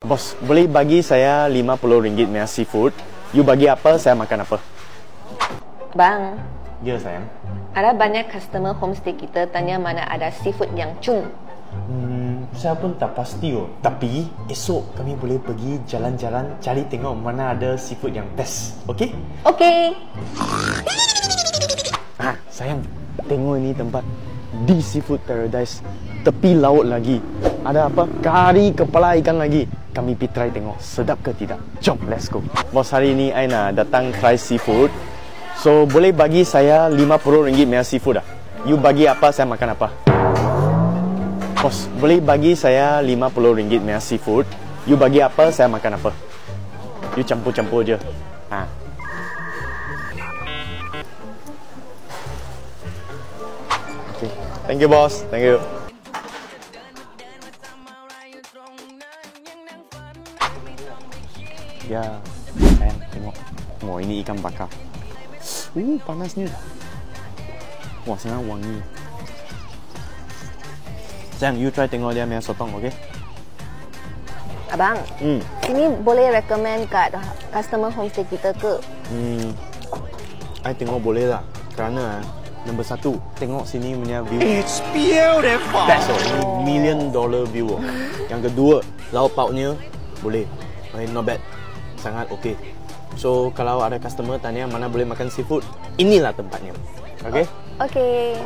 Bos, boleh bagi saya RM50 punya seafood. You bagi apa, saya makan apa. Bang, Ya sayang. ada banyak customer homestay kita tanya mana ada seafood yang cung. Saya pun tak pasti Tapi esok kami boleh pergi jalan-jalan cari tengok mana ada seafood yang best. Okey? Okey. Sayang, tengok ini tempat di Seafood Paradise, tepi laut lagi. Ada apa? Kari kepala ikan lagi. Kami pergi try tengok sedap ke tidak. Jom, let's go. Bos, hari ini I nak datang try seafood. So, boleh bagi saya RM50 punya seafood dah. You bagi apa, saya makan apa. Bos, boleh bagi saya RM50 punya seafood. You bagi apa, saya makan apa. You campur-campur je. Okay. Thank you, boss. Thank you. Ya, sayang, tengok. Wah, ini ikan bakar. Panasnya. Wah, sangat wangi. Sayang, you try tengok dia punya sotong, okay? Abang, sini boleh recommend kat customer homestay kita ke? I tengok boleh lah. Kerana nombor satu, tengok sini punya view. It's beautiful. Best ini $1 million view. Yang kedua, lauk pauknya boleh. Not bad. Sangat okey. So, kalau ada customer tanya mana boleh makan seafood, inilah tempatnya. Okay? Okey.